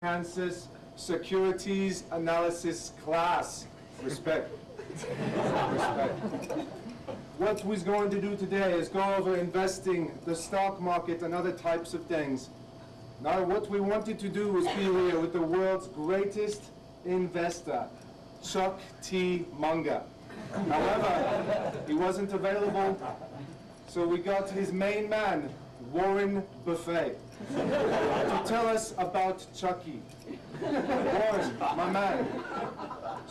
Kansas securities analysis class. Respect. Respect. What we're going to do today is go over investing, the stock market, and other types of things. Now, what we wanted to do was be here with the world's greatest investor, Chuck T. Munger. However, he wasn't available, so we got his main man, Warren Buffett, to tell us about Chucky. Warren, my man.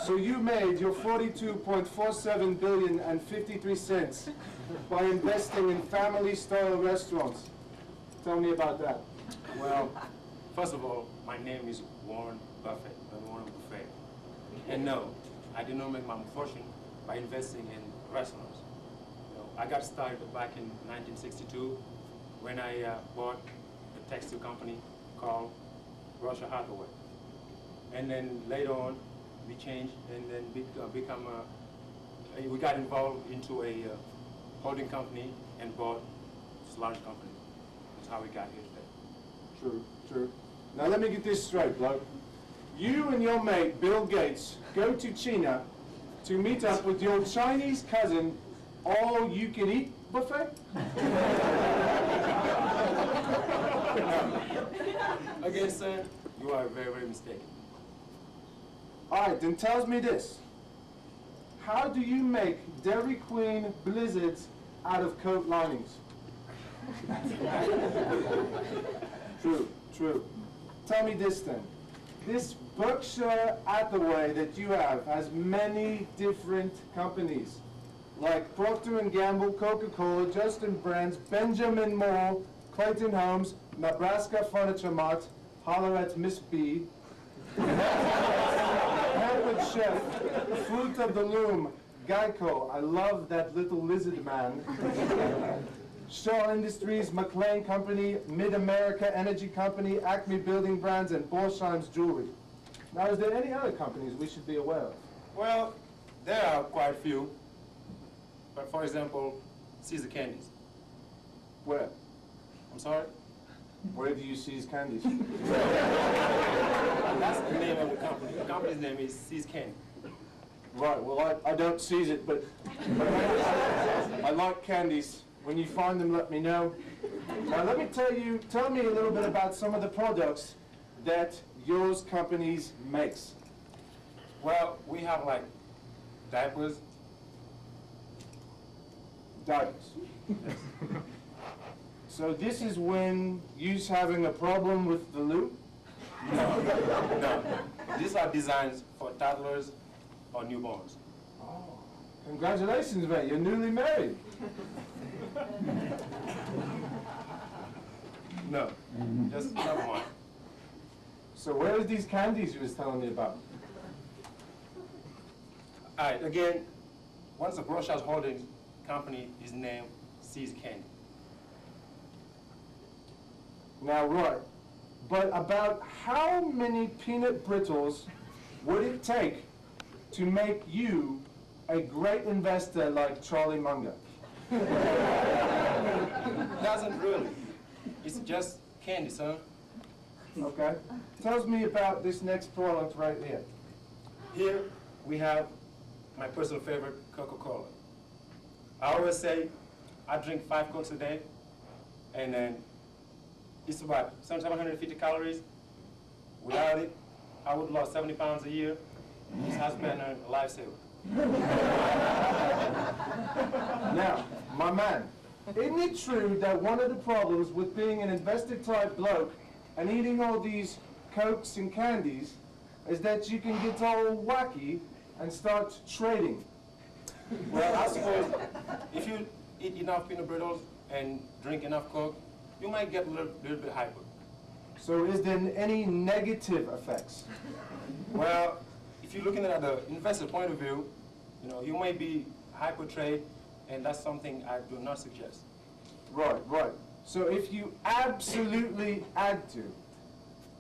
So you made your 42.47 billion and 53 cents by investing in family-style restaurants. Tell me about that. Well, first of all, my name is Warren Buffett, not Warren Buffett. And no, I did not make my fortune by investing in restaurants. I got started back in 1962 when I bought a textile company called Russia Hathaway. And then later on, we changed and then we got involved into a holding company and bought this large company. That's how we got here today. True, true. Now let me get this straight, bloke. You and your mate, Bill Gates, go to China to meet up with your Chinese cousin, all-you-can-eat buffet? Again, sir, you are very, very mistaken. All right, then tell me this. How do you make Dairy Queen Blizzards out of coat linings? True, true. Tell me this then. This Berkshire Hathaway that you have has many different companies, like Procter & Gamble, Coca-Cola, Justin Brands, Benjamin Moore, Clayton Homes, Nebraska Furniture Mart, Holler at Miss B, Pampered Chef, Fruit of the Loom, Geico, I love that little lizard man, Shaw Industries, McLean Company, Mid-America Energy Company, Acme Building Brands, and Borsheim's Jewelry. Now, is there any other companies we should be aware of? Well, there are quite a few. But for example, Caesar Candies. Where? I'm sorry? Where do you seize candies? That's the name of the company. The company's name is Caesar Candy. Right, well, I don't seize it, but I like candies. When you find them, let me know. Now, let me tell me a little bit about some of the products that yours companies makes. Well, we have like diapers. Diapers. So this is when you're having a problem with the loo? No. These are designs for toddlers or newborns. Oh, congratulations, mate. You're newly married. No, just never mind. So where are these candies you was telling me about? All right, again, once the Brochures Holdings company is named Caesar Candy. Now, right, but about how many peanut brittles would it take to make you a great investor like Charlie Munger? Doesn't really. It's just candy, son. Okay. Tells me about this next product right here. Here we have my personal favorite, Coca-Cola. I always say I drink 5 Cokes a day, and then it's about 750 calories. Without it, I would have lost 70 pounds a year. This has been a lifesaver. Now, my man, isn't it true that one of the problems with being an investor-type bloke and eating all these Cokes and candies is that you can get all wacky and start trading? Well, I suppose if you eat enough peanut brittles and drink enough Coke, you might get a little bit hyper. So is there any negative effects? Well, if you're looking at the investor point of view, you may be hyper trade, and that's something I do not suggest. Right, right. So if you absolutely had to,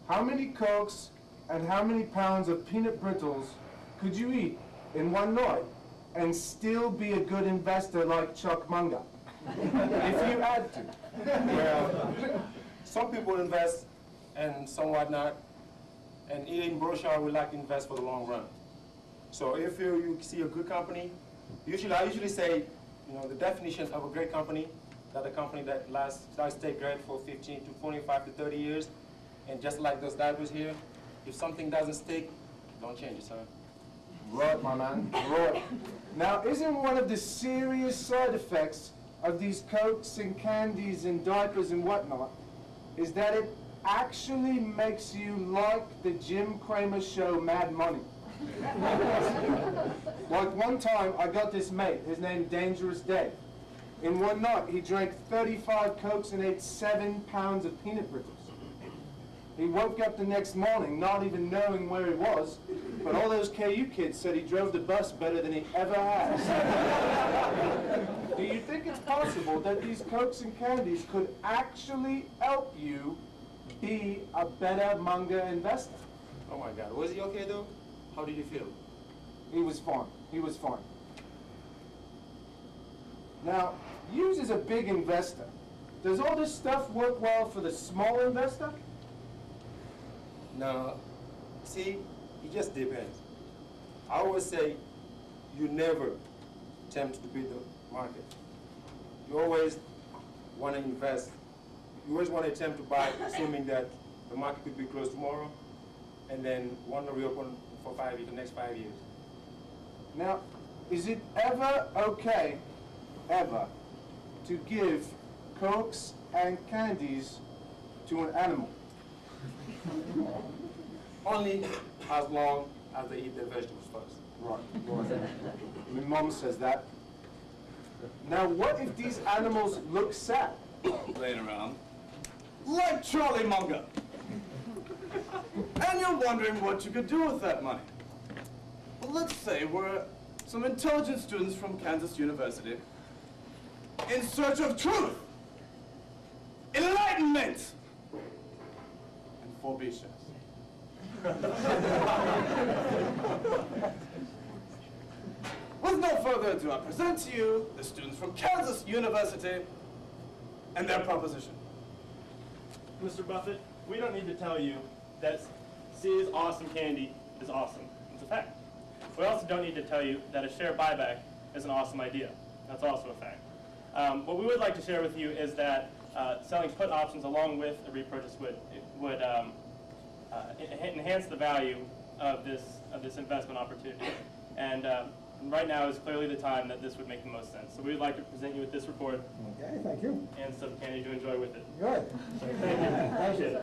how many Cokes and how many pounds of peanut brittles could you eat in one night and still be a good investor like Chuck Munger? If you had to. Well, some people invest and some whatnot. And in brochure, we like to invest for the long run. So if you see a good company, I usually say, the definition of a great company, that a company that stay great for 15 to 25 to 30 years. And just like those diapers here, if something doesn't stick, don't change it, son. Right, my man, right. Now, isn't one of the serious side effects of these Cokes and candies and diapers and whatnot is that it actually makes you like the Jim Cramer show Mad Money? Like one time, I got this mate, his name Dangerous Dave. In one night, he drank 35 Cokes and ate 7 pounds of peanut brittle. He woke up the next morning not even knowing where he was, but all those KU kids said he drove the bus better than he ever has. Do you think it's possible that these Cokes and candies could actually help you be a better manga investor? Oh my God, was he okay though? How did you feel? He was fine. He was fine. Now, Hughes is a big investor. Does all this stuff work well for the small investor? No, see, it just depends. I always say, you never attempt to beat the market. You always want to invest. You always want to attempt to buy, assuming that the market could be closed tomorrow, and then want to reopen for the next 5 years. Now, is it ever okay, ever, to give Cokes and candies to an animal? Only as long as they eat their vegetables first. Right. My mom says that. Now, what if these animals look sad? Playing around. Like Charlie Munger. And you're wondering what you could do with that money. Well, let's say we're some intelligent students from Kansas University in search of truth, enlightenment, and 4B shares. With no further ado, I present to you the students from Kansas University and their proposition. Mr. Buffett, we don't need to tell you that C's awesome candy is awesome. It's a fact. We also don't need to tell you that a share buyback is an awesome idea. That's also a fact. What we would like to share with you is that selling put options along with a repurchase would enhance the value of this investment opportunity. And right now is clearly the time that this would make the most sense. So we would like to present you with this report. Okay, thank you. And some candy to enjoy with it. Good. Thank you.